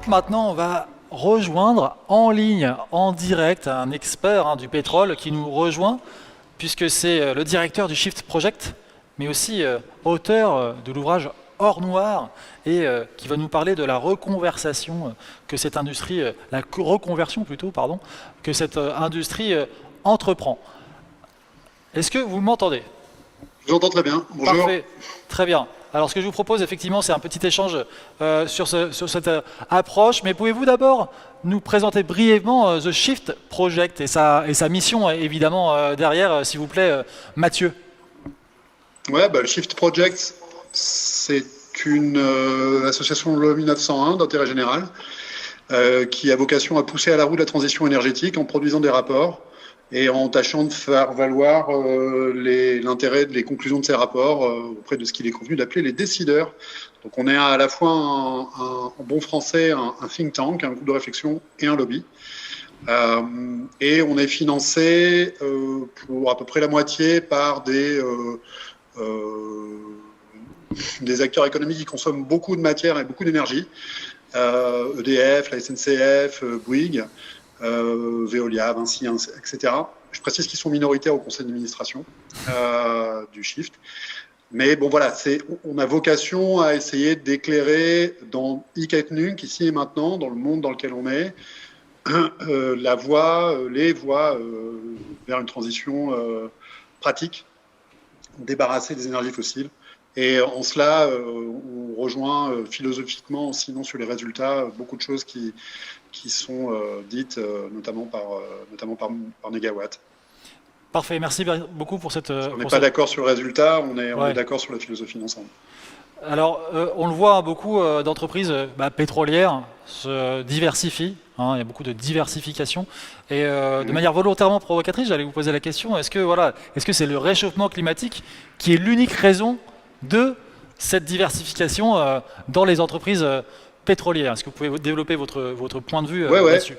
maintenant, on va rejoindre en ligne, en direct, un expert du pétrole qui nous rejoint, puisque c'est le directeur du Shift Project, mais aussi auteur de l'ouvrage Or Noir, et qui va nous parler de la reconversion que cette industrie, la reconversion plutôt, pardon, que cette industrie entreprend. Est-ce que vous m'entendez? Je vous entends très bien. Bonjour. Parfait, très bien. Alors ce que je vous propose effectivement c'est un petit échange sur cette approche, mais pouvez-vous d'abord nous présenter brièvement The Shift Project et sa mission évidemment derrière, s'il vous plaît, Mathieu. Ouais, le Shift Project, c'est une association de loi 1901 d'intérêt général qui a vocation à pousser à la roue de la transition énergétique en produisant des rapports et en tâchant de faire valoir l'intérêt des conclusions de ces rapports auprès de ce qu'il est convenu d'appeler les décideurs. Donc on est à la fois en bon français un think tank, un groupe de réflexion et un lobby. Et on est financé pour à peu près la moitié par des acteurs économiques qui consomment beaucoup de matière et beaucoup d'énergie. EDF, la SNCF, Bouygues, Veolia, Vinci, etc. Je précise qu'ils sont minoritaires au conseil d'administration du Shift. Mais bon, voilà, on a vocation à essayer d'éclairer dans Iketnunk, ici et maintenant, dans le monde dans lequel on est, les voies vers une transition pratique, débarrassée des énergies fossiles. Et en cela, on rejoint philosophiquement, sinon sur les résultats, beaucoup de choses qui sont dites notamment par Négawatt. Parfait, merci beaucoup pour cette... On n'est pas d'accord sur le résultat, on est d'accord sur la philosophie d'ensemble. Alors, on le voit, beaucoup d'entreprises pétrolières se diversifient, il y a beaucoup de diversification, et de manière volontairement provocatrice, j'allais vous poser la question, est-ce que c'est le réchauffement climatique qui est l'unique raison de cette diversification dans les entreprises pétrolières? Est-ce que vous pouvez développer votre point de vue là-dessus?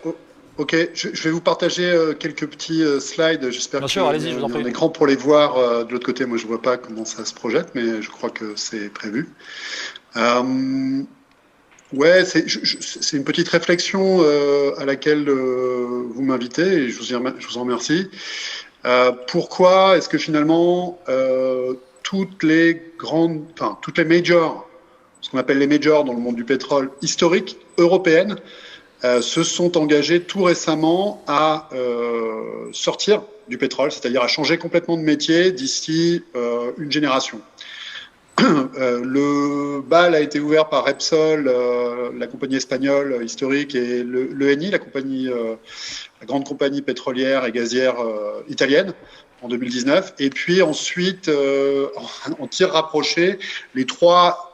Ok, je vais vous partager quelques petits slides. J'espère qu'il y a un écran pour les voir de l'autre côté. Moi, je ne vois pas comment ça se projette, mais je crois que c'est prévu. C'est une petite réflexion à laquelle vous m'invitez et je vous en remercie. Pourquoi est-ce que finalement toutes les majors, ce qu'on appelle les majors dans le monde du pétrole historique, européennes, se sont engagés tout récemment à sortir du pétrole, c'est-à-dire à changer complètement de métier d'ici une génération. Le bal a été ouvert par Repsol, la compagnie espagnole historique, et l'ENI, la grande compagnie pétrolière et gazière italienne, en 2019. Et puis ensuite, en tir rapproché, les trois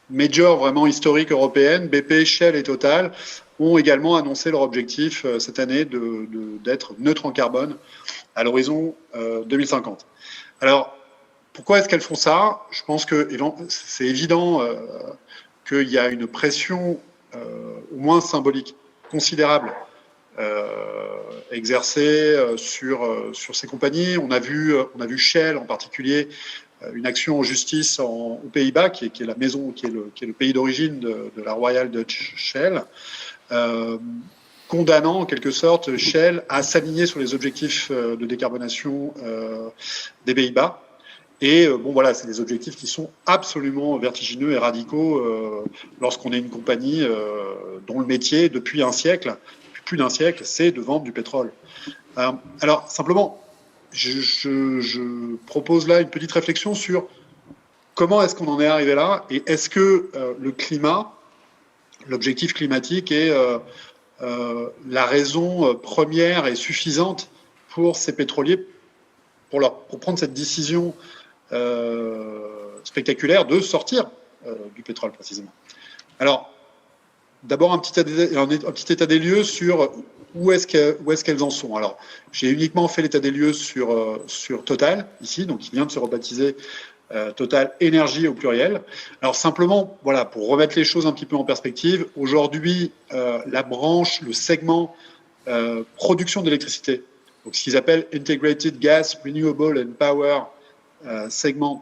majors vraiment historiques européennes, BP, Shell et Total, ont également annoncé leur objectif cette année d'être neutre en carbone à l'horizon 2050. Alors, pourquoi est-ce qu'elles font ça? Je pense que c'est évident qu'il y a une pression, au moins symbolique, considérable, exercée sur ces compagnies. On a vu Shell en particulier, une action en justice aux Pays-Bas, qui est la maison, qui est le pays d'origine de la Royal Dutch Shell, condamnant en quelque sorte Shell à s'aligner sur les objectifs de décarbonation des Pays-Bas. Et c'est des objectifs qui sont absolument vertigineux et radicaux lorsqu'on est une compagnie dont le métier, depuis plus d'un siècle, c'est de vendre du pétrole. Alors, simplement, je propose là une petite réflexion sur comment est-ce qu'on en est arrivé là et est-ce que le climat, l'objectif climatique est la raison première et suffisante pour ces pétroliers pour prendre cette décision spectaculaire de sortir du pétrole précisément. Alors, d'abord un petit état des lieux sur où est-ce qu'elles en sont. Alors, j'ai uniquement fait l'état des lieux sur Total, ici, donc qui vient de se rebaptiser Total Énergie au pluriel. Alors simplement, voilà, pour remettre les choses un petit peu en perspective, aujourd'hui, la branche, le segment production d'électricité, donc ce qu'ils appellent Integrated Gas, Renewable and Power segment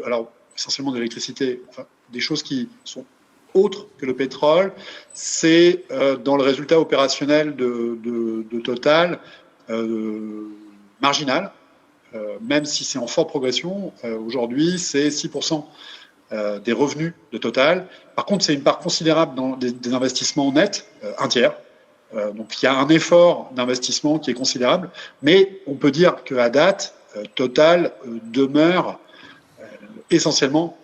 alors essentiellement de l'électricité, enfin, des choses qui sont autre que le pétrole, c'est dans le résultat opérationnel de Total marginal, même si c'est en forte progression. Aujourd'hui, c'est 6% des revenus de Total. Par contre, c'est une part considérable dans des investissements nets, un tiers. Donc il y a un effort d'investissement qui est considérable, mais on peut dire qu'à date, Total demeure essentiellement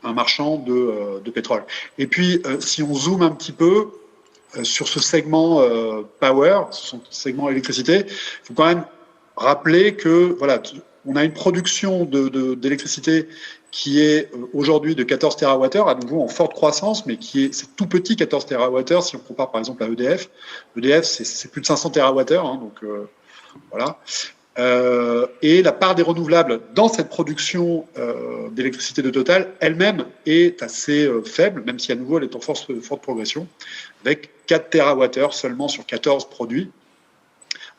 un marchand de pétrole. Et puis, si on zoome un petit peu sur ce segment power, ce segment électricité, il faut quand même rappeler que voilà, on a une production d'électricité qui est aujourd'hui de 14 TWh, à nouveau en forte croissance, mais c'est tout petit 14 TWh si on compare par exemple à EDF. EDF, c'est plus de 500 TWh, hein, donc voilà. Et la part des renouvelables dans cette production d'électricité de Total elle-même est assez faible, même si à nouveau elle est en forte progression, avec 4 TWh seulement sur 14 produits,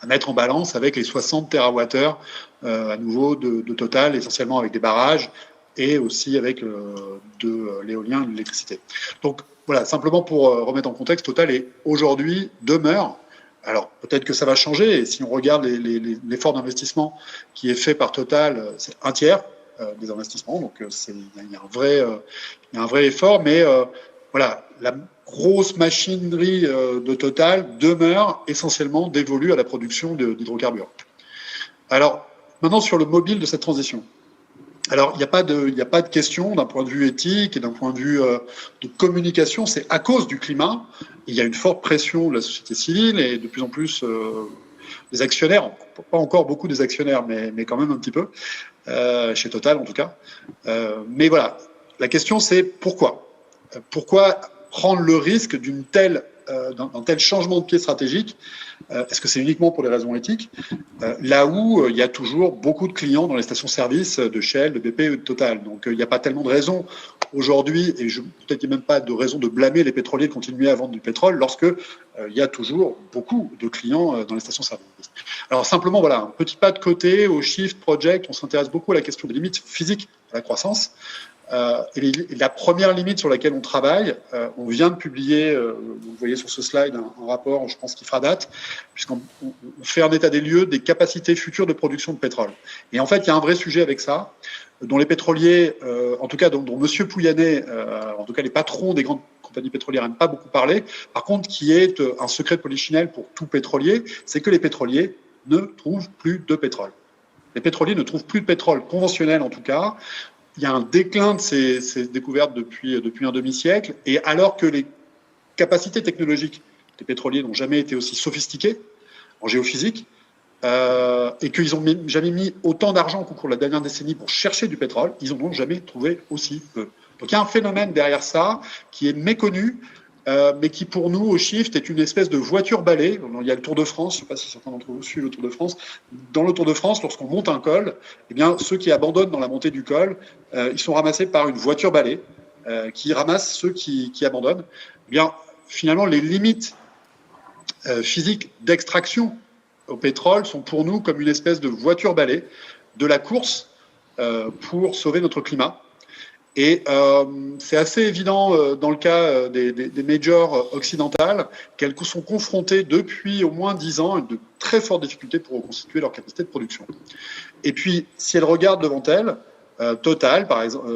à mettre en balance avec les 60 TWh à nouveau de Total, essentiellement avec des barrages et aussi avec de l'éolien et de l'électricité. Donc voilà, simplement pour remettre en contexte, Total demeure. Alors, peut-être que ça va changer, et si on regarde l'effort d'investissement qui est fait par Total, c'est un tiers des investissements, donc il y a un vrai effort, mais voilà, la grosse machinerie de Total demeure essentiellement dévolue à la production d'hydrocarbures. Alors, maintenant sur le mobile de cette transition. Alors, il n'y a pas de question d'un point de vue éthique et d'un point de vue de communication. C'est à cause du climat. Il y a une forte pression de la société civile et de plus en plus des actionnaires, pas encore beaucoup des actionnaires, mais quand même un petit peu, chez Total en tout cas. Mais voilà, la question c'est pourquoi ? Pourquoi prendre le risque d'un tel changement de pied stratégique? Est-ce que c'est uniquement pour des raisons éthiques? Là où il y a toujours beaucoup de clients dans les stations-service de Shell, de BP et de Total. Donc il n'y a pas tellement de raisons aujourd'hui, et peut-être qu'il n'y a même pas de raison de blâmer les pétroliers de continuer à vendre du pétrole lorsque il y a toujours beaucoup de clients dans les stations-service. Alors simplement, voilà, un petit pas de côté au Shift Project, on s'intéresse beaucoup à la question des limites physiques à la croissance. Et la première limite sur laquelle on travaille, on vient de publier, vous voyez sur ce slide, un rapport, je pense, qui fera date, puisqu'on fait un état des lieux des capacités futures de production de pétrole. Et en fait, il y a un vrai sujet avec ça, dont les pétroliers, en tout cas dont M. Pouyanné, en tout cas les patrons des grandes compagnies pétrolières n'aiment pas beaucoup parler, par contre, qui est un secret de polichinelle pour tout pétrolier, c'est que les pétroliers ne trouvent plus de pétrole. Les pétroliers ne trouvent plus de pétrole conventionnel, en tout cas. Il y a un déclin de ces découvertes depuis un demi-siècle, et alors que les capacités technologiques des pétroliers n'ont jamais été aussi sophistiquées en géophysique, et qu'ils n'ont jamais mis autant d'argent au cours de la dernière décennie pour chercher du pétrole, ils n'en ont jamais trouvé aussi peu. Donc il y a un phénomène derrière ça qui est méconnu, mais qui pour nous au Shift est une espèce de voiture-balai. Il y a le Tour de France, je ne sais pas si certains d'entre vous suivent le Tour de France. Dans le Tour de France, lorsqu'on monte un col, eh bien, ceux qui abandonnent dans la montée du col, ils sont ramassés par une voiture-balai qui ramasse ceux qui abandonnent. Eh bien, finalement, les limites physiques d'extraction au pétrole sont pour nous comme une espèce de voiture-balai de la course pour sauver notre climat. Et c'est assez évident dans le cas des majors occidentales qu'elles sont confrontées depuis au moins 10 ans à de très fortes difficultés pour reconstituer leur capacité de production. Et puis, si elles regardent devant elles, Total, par exemple,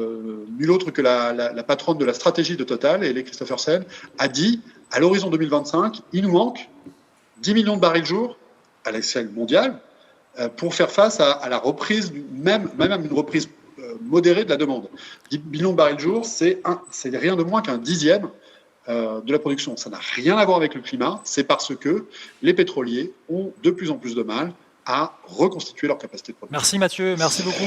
nul autre que la patronne de la stratégie de Total, Helle Kristoffersen, a dit à l'horizon 2025, il nous manque 10 millions de barils jour à l'échelle mondiale pour faire face à la reprise, même une reprise modérée de la demande. 10 millions de barils jour, c'est rien de moins qu'un dixième de la production. Ça n'a rien à voir avec le climat, c'est parce que les pétroliers ont de plus en plus de mal à reconstituer leur capacité de production. Merci Mathieu, merci beaucoup.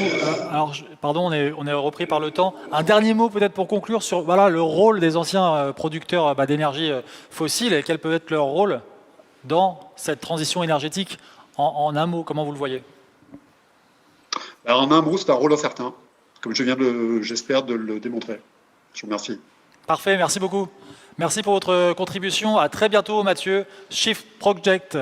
Pardon, on est repris par le temps. Un dernier mot peut-être pour conclure sur le rôle des anciens producteurs d'énergie fossile et quel peut être leur rôle dans cette transition énergétique. En un mot, comment vous le voyez? Alors, en un mot, c'est un rôle incertain, comme je viens, j'espère, de le démontrer. Je vous remercie. Parfait, merci beaucoup. Merci pour votre contribution. À très bientôt Mathieu. Shift Project.